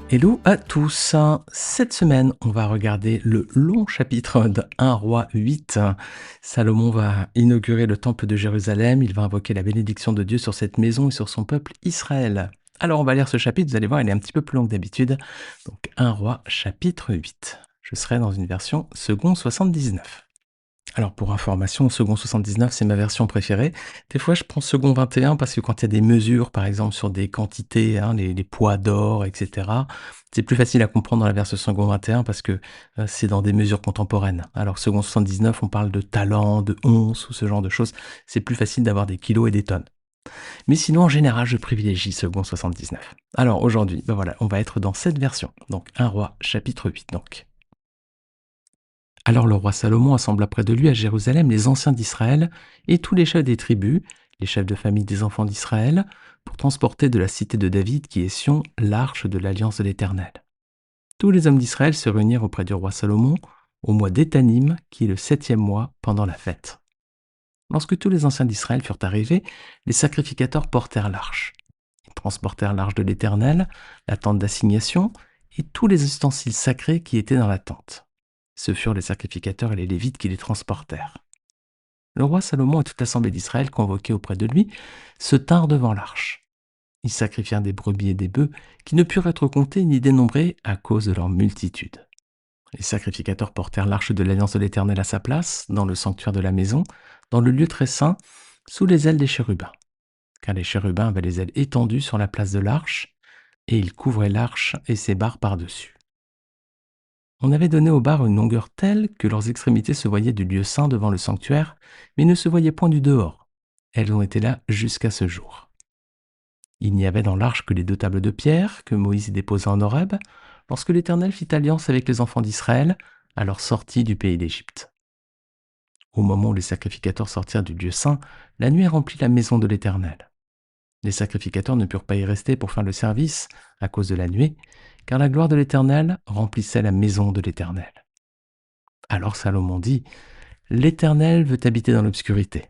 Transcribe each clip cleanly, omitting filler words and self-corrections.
Hello à tous. Cette semaine, on va regarder le long chapitre de 1 roi 8. Salomon va inaugurer le temple de Jérusalem. Il va invoquer la bénédiction de Dieu sur cette maison et sur son peuple Israël. Alors, on va lire ce chapitre. Vous allez voir, il est un petit peu plus long que d'habitude. Donc, 1 roi chapitre 8. Je serai dans une version second 79. Alors pour information, second 79, c'est ma version préférée. Des fois, je prends second 21 parce que quand il y a des mesures, par exemple sur des quantités, hein, les poids d'or, etc., c'est plus facile à comprendre dans la version second 21 parce que c'est dans des mesures contemporaines. Alors second 79, on parle de talents, de onces ou ce genre de choses. C'est plus facile d'avoir des kilos et des tonnes. Mais sinon, en général, je privilégie second 79. Alors aujourd'hui, ben voilà, on va être dans cette version. Donc 1 roi chapitre 8 donc. Alors le roi Salomon assembla près de lui à Jérusalem les anciens d'Israël et tous les chefs des tribus, les chefs de famille des enfants d'Israël, pour transporter de la cité de David qui est Sion l'arche de l'alliance de l'Éternel. Tous les hommes d'Israël se réunirent auprès du roi Salomon au mois d'Étanim, qui est le 7e mois, pendant la fête. Lorsque tous les anciens d'Israël furent arrivés, les sacrificateurs portèrent l'arche. Ils transportèrent l'arche de l'Éternel, la tente d'assignation et tous les ustensiles sacrés qui étaient dans la tente. Ce furent les sacrificateurs et les Lévites qui les transportèrent. Le roi Salomon et toute l'assemblée d'Israël convoquée auprès de lui se tinrent devant l'arche. Ils sacrifièrent des brebis et des bœufs qui ne purent être comptés ni dénombrés à cause de leur multitude. Les sacrificateurs portèrent l'arche de l'alliance de l'Éternel à sa place, dans le sanctuaire de la maison, dans le lieu très saint, sous les ailes des chérubins. Car les chérubins avaient les ailes étendues sur la place de l'arche, et ils couvraient l'arche et ses barres par-dessus. On avait donné aux barres une longueur telle que leurs extrémités se voyaient du lieu saint devant le sanctuaire, mais ne se voyaient point du dehors. Elles ont été là jusqu'à ce jour. Il n'y avait dans l'arche que les 2 tables de pierre que Moïse y déposa en Horeb, lorsque l'Éternel fit alliance avec les enfants d'Israël à leur sortie du pays d'Égypte. Au moment où les sacrificateurs sortirent du lieu saint, la nuée remplit la maison de l'Éternel. Les sacrificateurs ne purent pas y rester pour faire le service à cause de la nuée, car la gloire de l'Éternel remplissait la maison de l'Éternel. Alors Salomon dit, « L'Éternel veut habiter dans l'obscurité.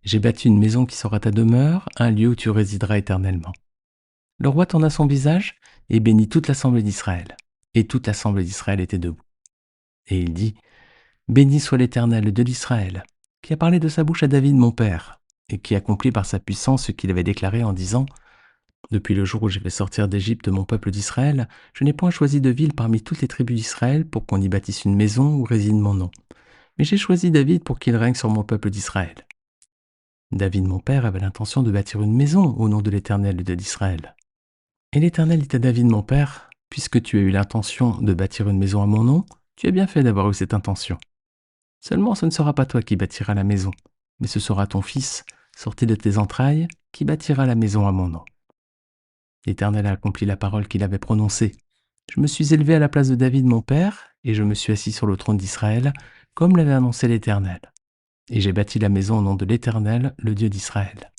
J'ai bâti une maison qui sera ta demeure, un lieu où tu résideras éternellement. » Le roi tourna son visage et bénit toute l'assemblée d'Israël. Et toute l'assemblée d'Israël était debout. Et il dit, « Béni soit l'Éternel, le Dieu d'Israël, qui a parlé de sa bouche à David mon père, et qui accomplit par sa puissance ce qu'il avait déclaré en disant, « Depuis le jour où j'ai fait sortir d'Égypte mon peuple d'Israël, je n'ai point choisi de ville parmi toutes les tribus d'Israël pour qu'on y bâtisse une maison où réside mon nom. Mais j'ai choisi David pour qu'il règne sur mon peuple d'Israël. » David mon père avait l'intention de bâtir une maison au nom de l'Éternel, le Dieu d'Israël. Et l'Éternel dit à David mon père, « Puisque tu as eu l'intention de bâtir une maison à mon nom, tu as bien fait d'avoir eu cette intention. Seulement ce ne sera pas toi qui bâtiras la maison, mais ce sera ton fils, sorti de tes entrailles, qui bâtira la maison à mon nom. » L'Éternel a accompli la parole qu'il avait prononcée. Je me suis élevé à la place de David mon père, et je me suis assis sur le trône d'Israël, comme l'avait annoncé l'Éternel. Et j'ai bâti la maison au nom de l'Éternel, le Dieu d'Israël.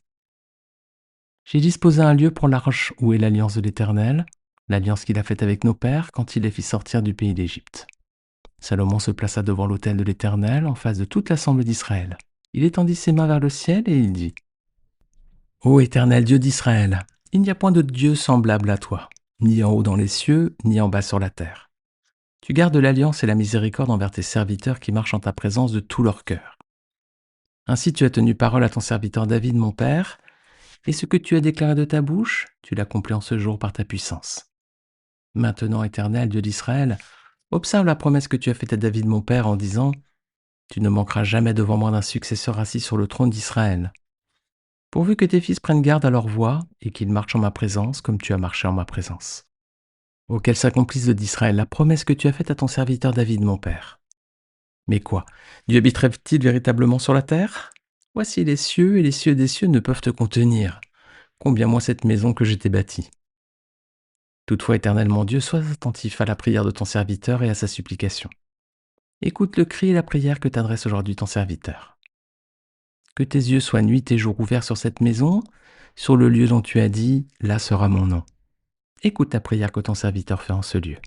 J'ai disposé un lieu pour l'arche où est l'alliance de l'Éternel, l'alliance qu'il a faite avec nos pères quand il les fit sortir du pays d'Égypte. Salomon se plaça devant l'autel de l'Éternel en face de toute l'assemblée d'Israël. Il étendit ses mains vers le ciel et il dit, « Ô Éternel Dieu d'Israël, il n'y a point de Dieu semblable à toi, ni en haut dans les cieux, ni en bas sur la terre. Tu gardes l'alliance et la miséricorde envers tes serviteurs qui marchent en ta présence de tout leur cœur. Ainsi tu as tenu parole à ton serviteur David mon père, et ce que tu as déclaré de ta bouche, tu l'accomplis en ce jour par ta puissance. Maintenant, Éternel Dieu d'Israël, observe la promesse que tu as faite à David mon père en disant, « Tu ne manqueras jamais devant moi d'un successeur assis sur le trône d'Israël. Pourvu que tes fils prennent garde à leur voie et qu'ils marchent en ma présence comme tu as marché en ma présence. Auquel s'accomplisse d'Israël la promesse que tu as faite à ton serviteur David mon père. Mais quoi, Dieu habiterait-il véritablement sur la terre ? Voici les cieux et les cieux des cieux ne peuvent te contenir. Combien moins cette maison que je t'ai bâtie. Toutefois, Éternel mon Dieu, sois attentif à la prière de ton serviteur et à sa supplication. Écoute le cri et la prière que t'adresse aujourd'hui ton serviteur. Que tes yeux soient nuit et jour ouverts sur cette maison, sur le lieu dont tu as dit, là sera mon nom. Écoute la prière que ton serviteur fait en ce lieu.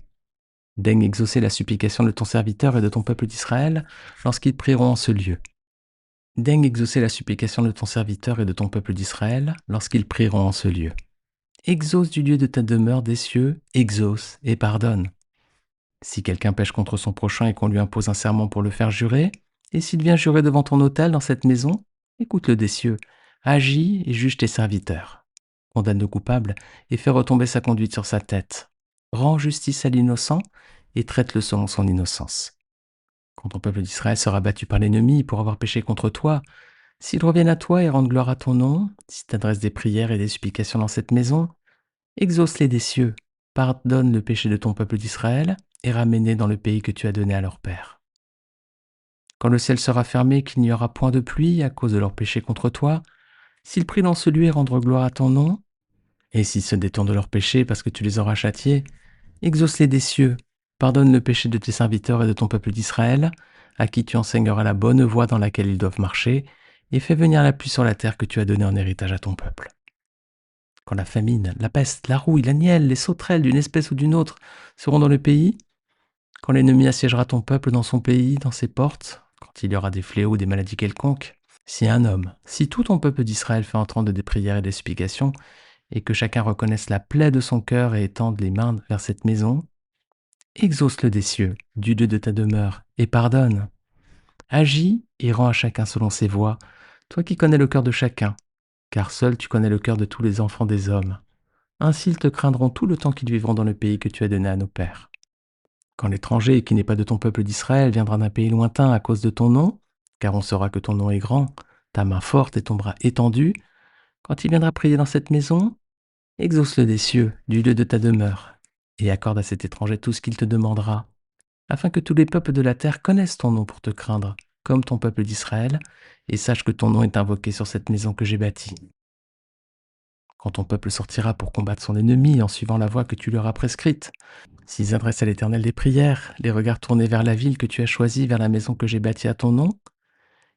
Daigne exaucer la supplication de ton serviteur et de ton peuple d'Israël lorsqu'ils prieront en ce lieu. Daigne exaucer la supplication de ton serviteur et de ton peuple d'Israël lorsqu'ils prieront en ce lieu. Exauce du lieu de ta demeure des cieux, exauce et pardonne. Si quelqu'un pêche contre son prochain et qu'on lui impose un serment pour le faire jurer, et s'il vient jurer devant ton autel dans cette maison, écoute-le des cieux, agis et juge tes serviteurs. Condamne le coupable et fais retomber sa conduite sur sa tête. Rends justice à l'innocent et traite-le selon son innocence. Quand ton peuple d'Israël sera battu par l'ennemi pour avoir péché contre toi, s'ils reviennent à toi et rendent gloire à ton nom, si tu adresses des prières et des supplications dans cette maison, exauce-les des cieux, pardonne le péché de ton peuple d'Israël et ramène-les dans le pays que tu as donné à leur père. Quand le ciel sera fermé, qu'il n'y aura point de pluie à cause de leur péché contre toi, s'ils prient dans ce lieu et rendent gloire à ton nom, et s'ils se détournent de leur péché parce que tu les auras châtiés, exauce-les des cieux, pardonne le péché de tes serviteurs et de ton peuple d'Israël, à qui tu enseigneras la bonne voie dans laquelle ils doivent marcher, et fais venir la pluie sur la terre que tu as donnée en héritage à ton peuple. Quand la famine, la peste, la rouille, la nielle, les sauterelles d'une espèce ou d'une autre seront dans le pays, quand l'ennemi assiégera ton peuple dans son pays, dans ses portes, quand il y aura des fléaux ou des maladies quelconques, si un homme, si tout ton peuple d'Israël fait entendre des prières et des supplications, et que chacun reconnaisse la plaie de son cœur et étende les mains vers cette maison, exauce-le des cieux, du lieu de ta demeure, et pardonne. Agis et rends à chacun selon ses voies, toi qui connais le cœur de chacun, car seul tu connais le cœur de tous les enfants des hommes. Ainsi ils te craindront tout le temps qu'ils vivront dans le pays que tu as donné à nos pères. Quand l'étranger, qui n'est pas de ton peuple d'Israël, viendra d'un pays lointain à cause de ton nom, car on saura que ton nom est grand, ta main forte et ton bras étendu, quand il viendra prier dans cette maison, exauce-le des cieux, du lieu de ta demeure, et accorde à cet étranger tout ce qu'il te demandera, afin que tous les peuples de la terre connaissent ton nom pour te craindre, comme ton peuple d'Israël, et sachent que ton nom est invoqué sur cette maison que j'ai bâtie. Quand ton peuple sortira pour combattre son ennemi en suivant la voie que tu leur as prescrite, s'ils adressent à l'Éternel des prières, les regards tournés vers la ville que tu as choisie, vers la maison que j'ai bâtie à ton nom,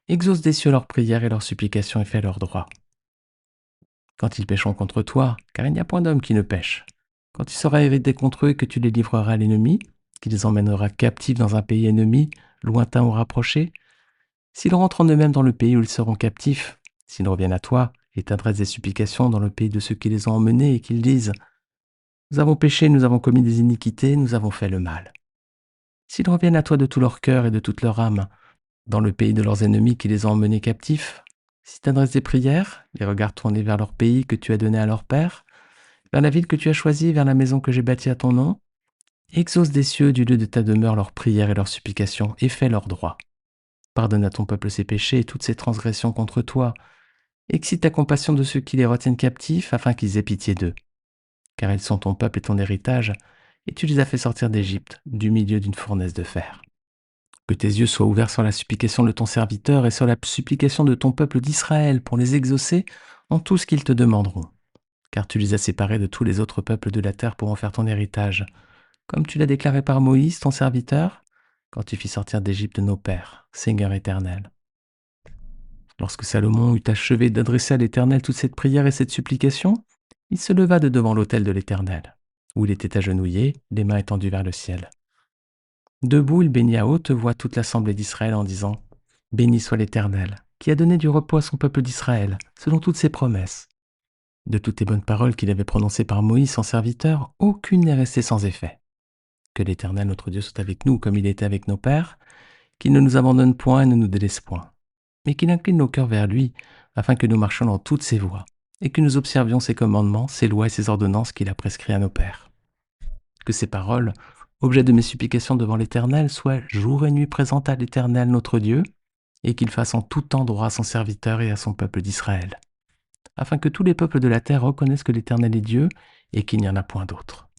exauce des cieux leurs prières et leurs supplications et fais leur droit. Quand ils pécheront contre toi, car il n'y a point d'homme qui ne pêche, quand tu seras irrité contre eux et que tu les livreras à l'ennemi, qui les emmènera captifs dans un pays ennemi, lointain ou rapproché, s'ils rentrent en eux-mêmes dans le pays où ils seront captifs, s'ils reviennent à toi et t'adressent des supplications dans le pays de ceux qui les ont emmenés et qu'ils disent « Nous avons péché, nous avons commis des iniquités, nous avons fait le mal ». S'ils reviennent à toi de tout leur cœur et de toute leur âme, dans le pays de leurs ennemis qui les ont emmenés captifs, si tu adresses des prières, les regards tournés vers leur pays que tu as donné à leur père, vers la ville que tu as choisie, vers la maison que j'ai bâtie à ton nom, exauce des cieux du lieu de ta demeure leurs prières et leurs supplications et fais leur droit. Pardonne à ton peuple ses péchés et toutes ses transgressions contre toi. Excite ta compassion de ceux qui les retiennent captifs afin qu'ils aient pitié d'eux. Car ils sont ton peuple et ton héritage, et tu les as fait sortir d'Égypte, du milieu d'une fournaise de fer. Que tes yeux soient ouverts sur la supplication de ton serviteur et sur la supplication de ton peuple d'Israël pour les exaucer en tout ce qu'ils te demanderont. Car tu les as séparés de tous les autres peuples de la terre pour en faire ton héritage, comme tu l'as déclaré par Moïse, ton serviteur, quand tu fis sortir d'Égypte nos pères, Seigneur éternel. Lorsque Salomon eut achevé d'adresser à l'Éternel toute cette prière et cette supplication, il se leva de devant l'autel de l'Éternel, où il était agenouillé, les mains étendues vers le ciel. Debout, il bénit à haute voix toute l'assemblée d'Israël en disant « Béni soit l'Éternel, qui a donné du repos à son peuple d'Israël, selon toutes ses promesses. De toutes les bonnes paroles qu'il avait prononcées par Moïse, son serviteur, aucune n'est restée sans effet. Que l'Éternel, notre Dieu, soit avec nous comme il était avec nos pères, qu'il ne nous abandonne point et ne nous délaisse point, mais qu'il incline nos cœurs vers lui, afin que nous marchions dans toutes ses voies, et que nous observions ses commandements, ses lois et ses ordonnances qu'il a prescrits à nos pères. Que ces paroles, objet de mes supplications devant l'Éternel, soient jour et nuit présentes à l'Éternel notre Dieu, et qu'il fasse en tout temps droit à son serviteur et à son peuple d'Israël, afin que tous les peuples de la terre reconnaissent que l'Éternel est Dieu et qu'il n'y en a point d'autre.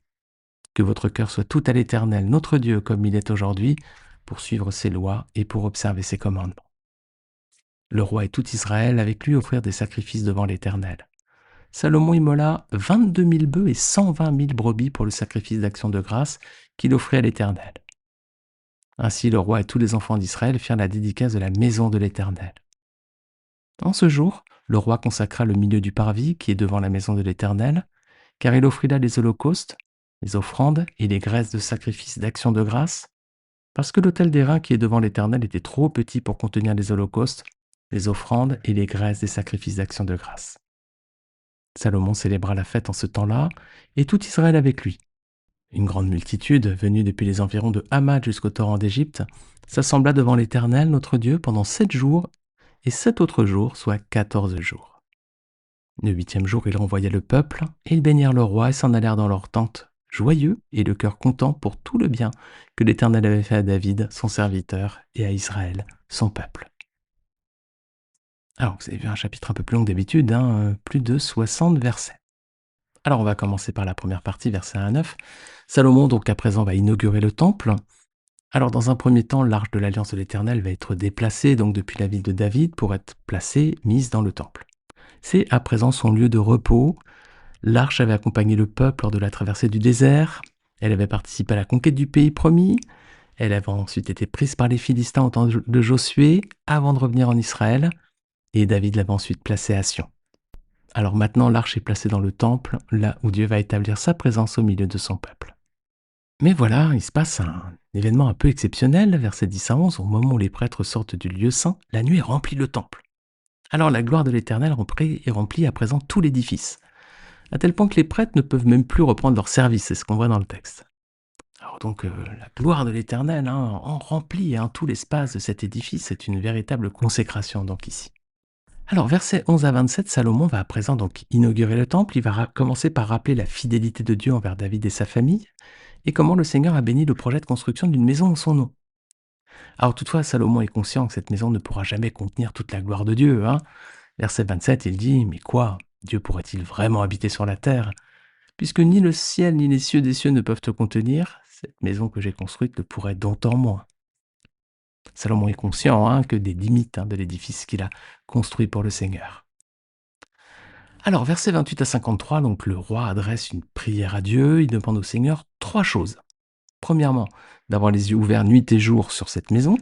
Que votre cœur soit tout à l'Éternel notre Dieu comme il est aujourd'hui, pour suivre ses lois et pour observer ses commandements. Le roi et tout Israël avec lui offrirent des sacrifices devant l'Éternel. Salomon immola 22 000 bœufs et 120 000 brebis pour le sacrifice d'action de grâce qu'il offrit à l'Éternel. Ainsi le roi et tous les enfants d'Israël firent la dédicace de la maison de l'Éternel. En ce jour, le roi consacra le milieu du parvis qui est devant la maison de l'Éternel, car il offrit là les holocaustes, les offrandes et les graisses de sacrifice d'action de grâce, parce que l'autel d'airain qui est devant l'Éternel était trop petit pour contenir les holocaustes, les offrandes et les graisses des sacrifices d'action de grâce. Salomon célébra la fête en ce temps-là, et tout Israël avec lui. Une grande multitude, venue depuis les environs de Hamad jusqu'au torrent d'Égypte, s'assembla devant l'Éternel, notre Dieu, pendant 7 jours, et 7 autres jours, soit 14 jours. Le 8e jour, il renvoya le peuple, et ils bénirent le roi et s'en allèrent dans leurs tentes, joyeux et le cœur content pour tout le bien que l'Éternel avait fait à David, son serviteur, et à Israël, son peuple. Alors, vous avez vu un chapitre un peu plus long que d'habitude, plus de 60 versets. Alors, on va commencer par la première partie, versets 1 à 9. Salomon, donc, à présent, va inaugurer le temple. Alors, dans un premier temps, l'arche de l'Alliance de l'Éternel va être déplacée, donc depuis la ville de David, pour être placée, mise dans le temple. C'est à présent son lieu de repos. L'arche avait accompagné le peuple lors de la traversée du désert. Elle avait participé à la conquête du pays promis. Elle avait ensuite été prise par les Philistins au temps de Josué, avant de revenir en Israël. Et David l'avait ensuite placée à Sion. Alors maintenant, l'arche est placée dans le temple, là où Dieu va établir sa présence au milieu de son peuple. Mais voilà, il se passe un événement un peu exceptionnel, versets 10 à 11, au moment où les prêtres sortent du lieu saint, la nuée remplit le temple. Alors la gloire de l'Éternel remplit à présent tout l'édifice, à tel point que les prêtres ne peuvent même plus reprendre leur service, c'est ce qu'on voit dans le texte. Alors donc la gloire de l'Éternel en remplit tout l'espace de cet édifice, c'est une véritable consécration donc ici. Alors versets 11 à 27, Salomon va à présent donc inaugurer le temple, il va commencer par rappeler la fidélité de Dieu envers David et sa famille, et comment le Seigneur a béni le projet de construction d'une maison en son nom. Alors toutefois, Salomon est conscient que cette maison ne pourra jamais contenir toute la gloire de Dieu. Verset 27, il dit « Mais quoi? Dieu pourrait-il vraiment habiter sur la terre? Puisque ni le ciel ni les cieux des cieux ne peuvent te contenir, cette maison que j'ai construite le pourrait d'autant moins. » Salomon est conscient que des limites de l'édifice qu'il a construit pour le Seigneur. Alors, versets 28 à 53, donc le roi adresse une prière à Dieu, il demande au Seigneur 3 choses. Premièrement, d'avoir les yeux ouverts nuit et jour sur cette maison.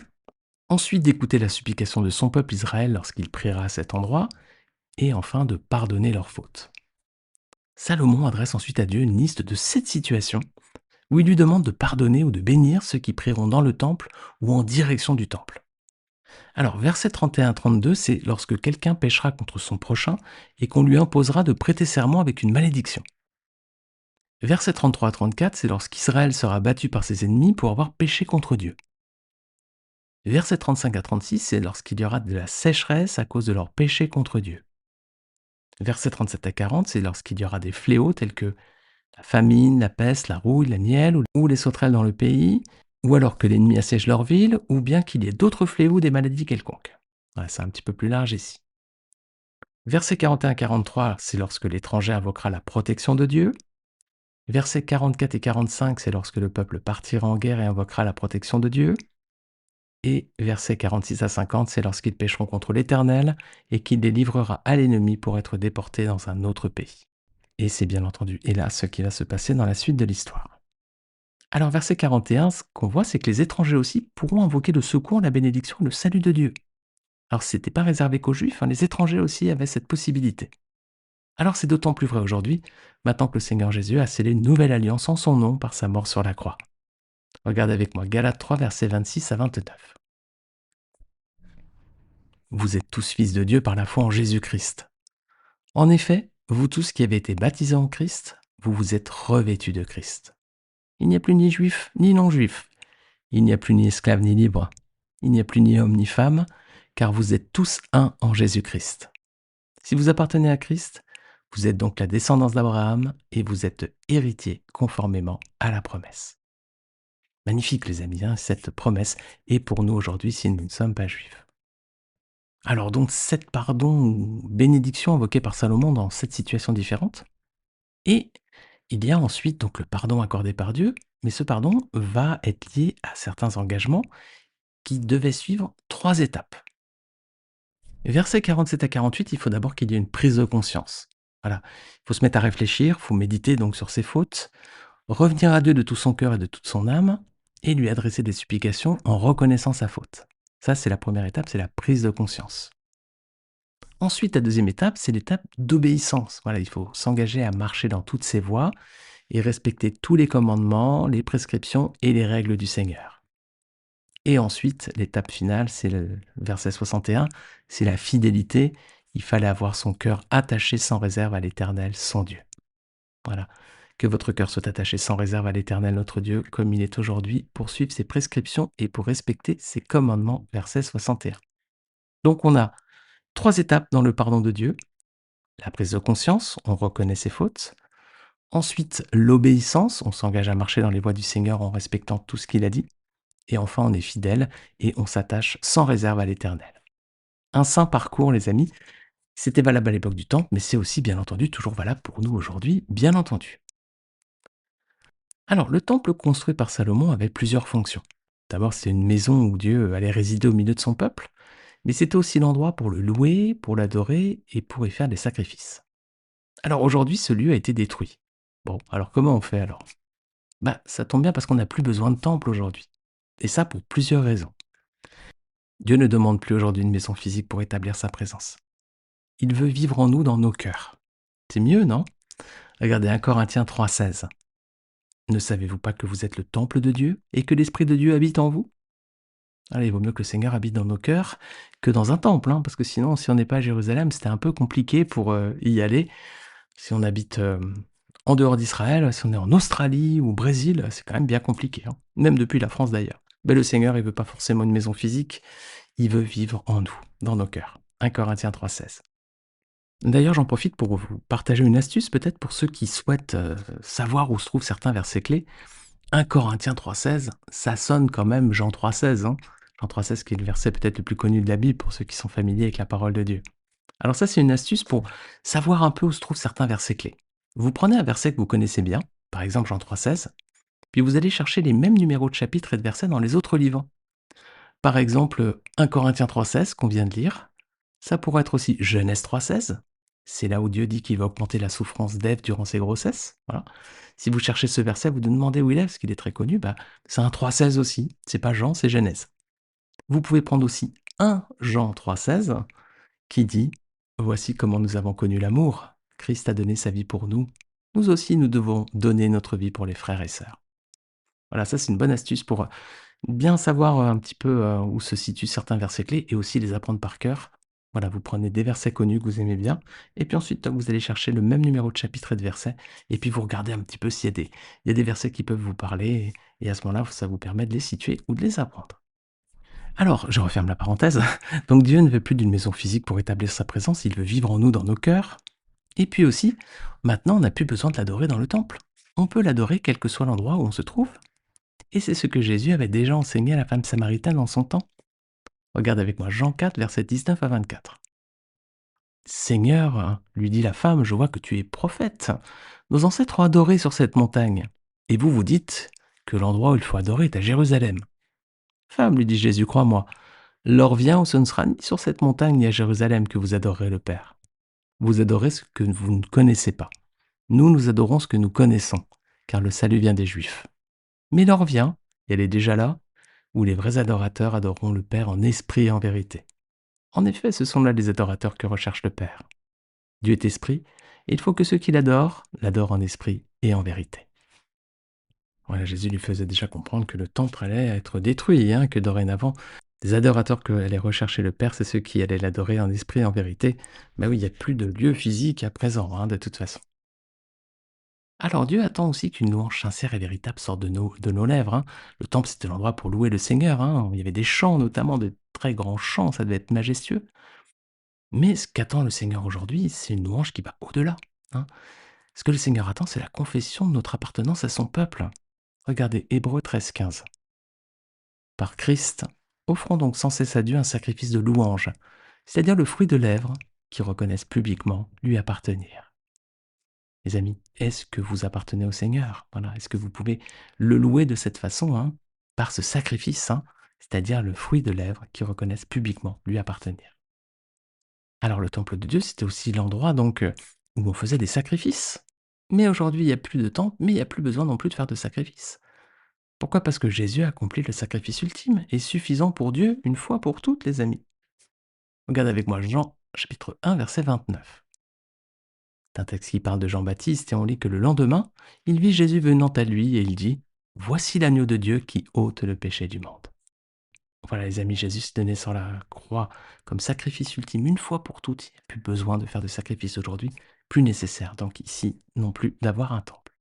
Ensuite, d'écouter la supplication de son peuple Israël lorsqu'il priera à cet endroit. Et enfin, de pardonner leurs fautes. Salomon adresse ensuite à Dieu une liste de 7 situations où il lui demande de pardonner ou de bénir ceux qui prieront dans le temple ou en direction du temple. Alors, versets 31 à 32, c'est lorsque quelqu'un péchera contre son prochain et qu'on lui imposera de prêter serment avec une malédiction. Versets 33 à 34, c'est lorsqu'Israël sera battu par ses ennemis pour avoir péché contre Dieu. Versets 35 à 36, c'est lorsqu'il y aura de la sécheresse à cause de leur péché contre Dieu. Versets 37 à 40, c'est lorsqu'il y aura des fléaux tels que la famine, la peste, la rouille, la nielle ou les sauterelles dans le pays, ou alors que l'ennemi assiège leur ville, ou bien qu'il y ait d'autres fléaux ou des maladies quelconques. Ouais, c'est un petit peu plus large ici. Versets 41 à 43, c'est lorsque l'étranger invoquera la protection de Dieu. Versets 44 et 45, c'est lorsque le peuple partira en guerre et invoquera la protection de Dieu. Et versets 46 à 50, c'est lorsqu'ils pécheront contre l'Éternel et qu'il les livrera à l'ennemi pour être déportés dans un autre pays. Et c'est bien entendu, hélas, ce qui va se passer dans la suite de l'histoire. Alors verset 41, ce qu'on voit, c'est que les étrangers aussi pourront invoquer le secours, la bénédiction et le salut de Dieu. Alors ce n'était pas réservé qu'aux Juifs, les étrangers aussi avaient cette possibilité. Alors c'est d'autant plus vrai aujourd'hui, maintenant que le Seigneur Jésus a scellé une nouvelle alliance en son nom par sa mort sur la croix. Regarde avec moi Galates 3, versets 26 à 29. Vous êtes tous fils de Dieu par la foi en Jésus-Christ. En effet, vous tous qui avez été baptisés en Christ, vous vous êtes revêtus de Christ. Il n'y a plus ni juif ni non-juif. Il n'y a plus ni esclave ni libre. Il n'y a plus ni homme ni femme, car vous êtes tous un en Jésus-Christ. Si vous appartenez à Christ, vous êtes donc la descendance d'Abraham et vous êtes héritiers conformément à la promesse. Magnifique les amis, cette promesse est pour nous aujourd'hui si nous ne sommes pas juifs. Alors donc, 7 pardons ou bénédictions invoquées par Salomon dans 7 situations différentes. Et il y a ensuite donc le pardon accordé par Dieu, mais ce pardon va être lié à certains engagements qui devaient suivre 3 étapes. Versets 47 à 48, il faut d'abord qu'il y ait une prise de conscience. Voilà, il faut se mettre à réfléchir, il faut méditer donc sur ses fautes, revenir à Dieu de tout son cœur et de toute son âme, et lui adresser des supplications en reconnaissant sa faute. Ça, c'est la première étape, c'est la prise de conscience. Ensuite, la deuxième étape, c'est l'étape d'obéissance. Voilà, il faut s'engager à marcher dans toutes ses voies et respecter tous les commandements, les prescriptions et les règles du Seigneur. Et ensuite, l'étape finale, c'est le verset 61, c'est la fidélité. Il fallait avoir son cœur attaché sans réserve à l'Éternel, son Dieu. Voilà. Que votre cœur soit attaché sans réserve à l'Éternel, notre Dieu, comme il est aujourd'hui, pour suivre ses prescriptions et pour respecter ses commandements. Verset 61. Donc on a 3 étapes dans le pardon de Dieu. La prise de conscience, on reconnaît ses fautes. Ensuite, l'obéissance, on s'engage à marcher dans les voies du Seigneur en respectant tout ce qu'il a dit. Et enfin, on est fidèle et on s'attache sans réserve à l'Éternel. Un saint parcours, les amis, c'était valable à l'époque du Temple, mais c'est aussi, bien entendu, toujours valable pour nous aujourd'hui, bien entendu. Alors, le temple construit par Salomon avait plusieurs fonctions. D'abord, c'était une maison où Dieu allait résider au milieu de son peuple, mais c'était aussi l'endroit pour le louer, pour l'adorer et pour y faire des sacrifices. Alors aujourd'hui, ce lieu a été détruit. Bon, alors comment on fait alors? Bah, ça tombe bien parce qu'on n'a plus besoin de temple aujourd'hui. Et ça pour plusieurs raisons. Dieu ne demande plus aujourd'hui une maison physique pour établir sa présence. Il veut vivre en nous dans nos cœurs. C'est mieux, non? Regardez 1 Corinthiens 3,16. Ne savez-vous pas que vous êtes le temple de Dieu et que l'Esprit de Dieu habite en vous? Allez, il vaut mieux que le Seigneur habite dans nos cœurs que dans un temple, hein, parce que sinon, si on n'est pas à Jérusalem, c'était un peu compliqué pour y aller. Si on habite en dehors d'Israël, si on est en Australie ou au Brésil, c'est quand même bien compliqué, hein, même depuis la France d'ailleurs. Mais le Seigneur, il veut pas forcément une maison physique, il veut vivre en nous, dans nos cœurs. 1 Corinthiens 3,16. D'ailleurs, j'en profite pour vous partager une astuce peut-être pour ceux qui souhaitent savoir où se trouvent certains versets clés. 1 Corinthiens 3,16, ça sonne quand même Jean 3,16. Hein. Jean 3,16 qui est le verset peut-être le plus connu de la Bible pour ceux qui sont familiers avec la parole de Dieu. Alors ça, c'est une astuce pour savoir un peu où se trouvent certains versets clés. Vous prenez un verset que vous connaissez bien, par exemple Jean 3,16, puis vous allez chercher les mêmes numéros de chapitres et de versets dans les autres livres. Par exemple, 1 Corinthiens 3,16 qu'on vient de lire, ça pourrait être aussi Genèse 3,16. C'est là où Dieu dit qu'il va augmenter la souffrance d'Ève durant ses grossesses. Voilà. Si vous cherchez ce verset, vous vous demandez où il est, parce qu'il est très connu, bah, c'est un 3,16 aussi. C'est pas Jean, c'est Genèse. Vous pouvez prendre aussi 1 Jean 3,16 qui dit: «Voici comment nous avons connu l'amour. Christ a donné sa vie pour nous. Nous aussi, nous devons donner notre vie pour les frères et sœurs.» Voilà, ça c'est une bonne astuce pour bien savoir un petit peu où se situent certains versets clés et aussi les apprendre par cœur. Voilà, vous prenez des versets connus que vous aimez bien, et puis ensuite vous allez chercher le même numéro de chapitre et de verset, et puis vous regardez un petit peu s'il y a il y a des versets qui peuvent vous parler, et à ce moment-là, ça vous permet de les situer ou de les apprendre. Alors, je referme la parenthèse. Donc Dieu ne veut plus d'une maison physique pour établir sa présence, il veut vivre en nous dans nos cœurs. Et puis aussi, maintenant, on n'a plus besoin de l'adorer dans le temple. On peut l'adorer quel que soit l'endroit où on se trouve. Et c'est ce que Jésus avait déjà enseigné à la femme samaritaine en son temps. Regarde avec moi Jean 4, versets 19 à 24. Seigneur, lui dit la femme, je vois que tu es prophète. Nos ancêtres ont adoré sur cette montagne. Et vous vous dites que l'endroit où il faut adorer est à Jérusalem. Femme, lui dit Jésus, crois-moi, l'heure vient où ce ne sera ni sur cette montagne ni à Jérusalem que vous adorerez le Père. Vous adorez ce que vous ne connaissez pas. Nous adorons ce que nous connaissons, car le salut vient des Juifs. Mais l'heure vient, et elle est déjà là, où les vrais adorateurs adoreront le Père en esprit et en vérité. En effet, ce sont là les adorateurs que recherche le Père. Dieu est esprit, et il faut que ceux qui l'adorent en esprit et en vérité. Voilà, Jésus lui faisait déjà comprendre que le temple allait être détruit, hein, que dorénavant, les adorateurs que allait rechercher le Père, c'est ceux qui allaient l'adorer en esprit et en vérité. Ben oui, il n'y a plus de lieu physique à présent, hein, de toute façon. Alors Dieu attend aussi qu'une louange sincère et véritable sorte de nos lèvres. Hein. Le temple, c'était l'endroit pour louer le Seigneur. Hein. Il y avait des chants, notamment de très grands chants, ça devait être majestueux. Mais ce qu'attend le Seigneur aujourd'hui, c'est une louange qui va au-delà. Hein. Ce que le Seigneur attend, c'est la confession de notre appartenance à son peuple. Regardez Hébreux 13,15. Par Christ, offrons donc sans cesse à Dieu un sacrifice de louange, c'est-à-dire le fruit de lèvres qui reconnaissent publiquement lui appartenir. Les amis, est-ce que vous appartenez au Seigneur? Voilà, est-ce que vous pouvez le louer de cette façon, hein, par ce sacrifice, hein, c'est-à-dire le fruit de lèvres qui reconnaissent publiquement lui appartenir? Alors le temple de Dieu, c'était aussi l'endroit donc où on faisait des sacrifices. Mais aujourd'hui, il n'y a plus de temple, mais il n'y a plus besoin non plus de faire de sacrifices. Pourquoi? Parce que Jésus a accompli le sacrifice ultime et suffisant pour Dieu une fois pour toutes, les amis. Regarde avec moi Jean chapitre 1, verset 29. C'est un texte qui parle de Jean-Baptiste et on lit que le lendemain, il vit Jésus venant à lui et il dit: «Voici l'agneau de Dieu qui ôte le péché du monde.» Voilà les amis, Jésus s'est donné sur la croix comme sacrifice ultime une fois pour toutes. Il n'y a plus besoin de faire de sacrifice aujourd'hui, plus nécessaire donc ici non plus d'avoir un temple.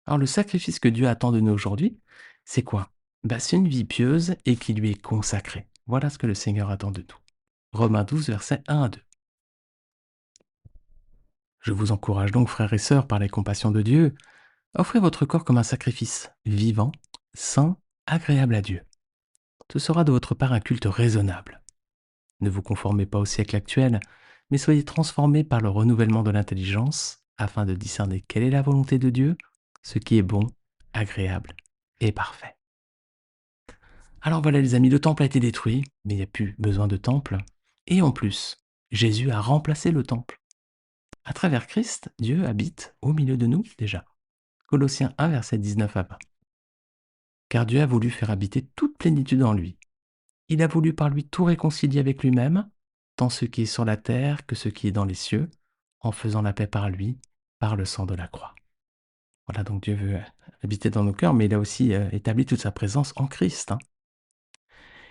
Alors le sacrifice que Dieu attend de nous aujourd'hui, c'est quoi? Bah, c'est une vie pieuse et qui lui est consacrée. Voilà ce que le Seigneur attend de nous. Romains 12, versets 1 à 2. Je vous encourage donc, frères et sœurs, par les compassions de Dieu, à offrir votre corps comme un sacrifice vivant, saint, agréable à Dieu. Ce sera de votre part un culte raisonnable. Ne vous conformez pas au siècle actuel, mais soyez transformés par le renouvellement de l'intelligence, afin de discerner quelle est la volonté de Dieu, ce qui est bon, agréable et parfait. Alors voilà les amis, le temple a été détruit, mais il n'y a plus besoin de temple. Et en plus, Jésus a remplacé le temple. À travers Christ, Dieu habite au milieu de nous déjà. Colossiens 1, verset 19 à 20. Car Dieu a voulu faire habiter toute plénitude en lui. Il a voulu par lui tout réconcilier avec lui-même, tant ce qui est sur la terre que ce qui est dans les cieux, en faisant la paix par lui, par le sang de la croix. Voilà, donc Dieu veut habiter dans nos cœurs, mais il a aussi établi toute sa présence en Christ, hein.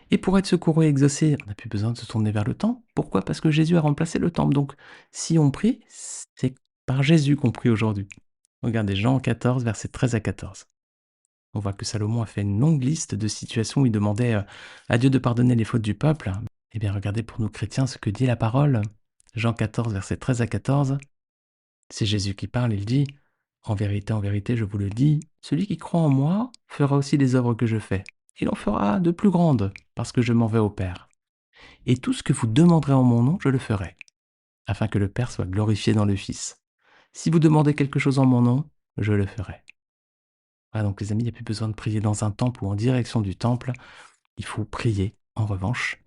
Et pour être secouru et exaucé, on n'a plus besoin de se tourner vers le temple. Pourquoi? Parce que Jésus a remplacé le temple. Donc, si on prie, c'est par Jésus qu'on prie aujourd'hui. Regardez Jean 14, versets 13 à 14. On voit que Salomon a fait une longue liste de situations où il demandait à Dieu de pardonner les fautes du peuple. Eh bien, regardez pour nous chrétiens ce que dit la parole. Jean 14, versets 13 à 14. C'est Jésus qui parle, il dit: en vérité, je vous le dis, celui qui croit en moi fera aussi les œuvres que je fais. Il en fera de plus grandes, parce que je m'en vais au Père. Et tout ce que vous demanderez en mon nom, je le ferai, afin que le Père soit glorifié dans le Fils. Si vous demandez quelque chose en mon nom, je le ferai. Voilà, donc les amis, il n'y a plus besoin de prier dans un temple ou en direction du temple. Il faut prier, en revanche,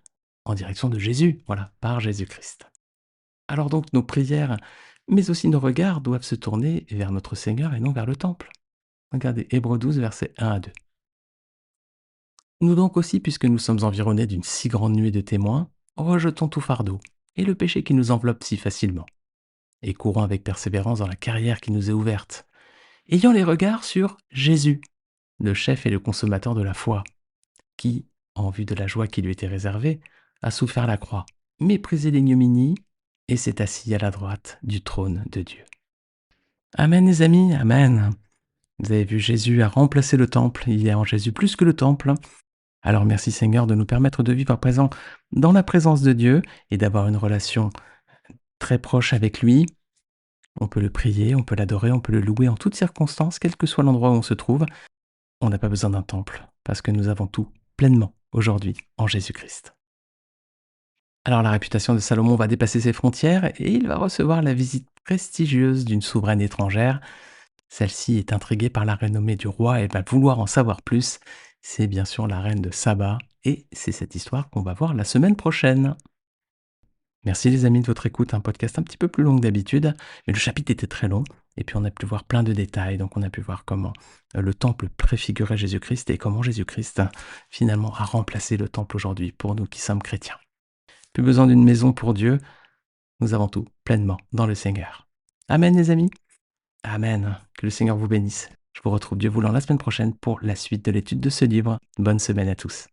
en direction de Jésus, voilà, par Jésus-Christ. Alors donc nos prières, mais aussi nos regards doivent se tourner vers notre Seigneur et non vers le temple. Regardez Hébreux 12, versets 1 à 2. Nous donc aussi, puisque nous sommes environnés d'une si grande nuée de témoins, rejetons tout fardeau et le péché qui nous enveloppe si facilement, et courons avec persévérance dans la carrière qui nous est ouverte, ayant les regards sur Jésus, le chef et le consommateur de la foi, qui, en vue de la joie qui lui était réservée, a souffert la croix, méprisé l'ignominie, et s'est assis à la droite du trône de Dieu. Amen les amis, amen. Vous avez vu, Jésus a remplacé le temple, il y a en Jésus plus que le temple. Alors merci Seigneur de nous permettre de vivre à présent dans la présence de Dieu et d'avoir une relation très proche avec lui. On peut le prier, on peut l'adorer, on peut le louer en toutes circonstances, quel que soit l'endroit où on se trouve. On n'a pas besoin d'un temple, parce que nous avons tout pleinement aujourd'hui en Jésus-Christ. Alors la réputation de Salomon va dépasser ses frontières et il va recevoir la visite prestigieuse d'une souveraine étrangère. Celle-ci est intriguée par la renommée du roi et va vouloir en savoir plus. C'est bien sûr la reine de Saba et c'est cette histoire qu'on va voir la semaine prochaine. Merci les amis de votre écoute, un podcast un petit peu plus long que d'habitude, mais le chapitre était très long et puis on a pu voir plein de détails, donc on a pu voir comment le temple préfigurait Jésus-Christ et comment Jésus-Christ finalement a remplacé le temple aujourd'hui pour nous qui sommes chrétiens. Plus besoin d'une maison pour Dieu, nous avons tout pleinement dans le Seigneur. Amen les amis. Amen. Que le Seigneur vous bénisse. Je vous retrouve Dieu voulant la semaine prochaine pour la suite de l'étude de ce livre. Bonne semaine à tous.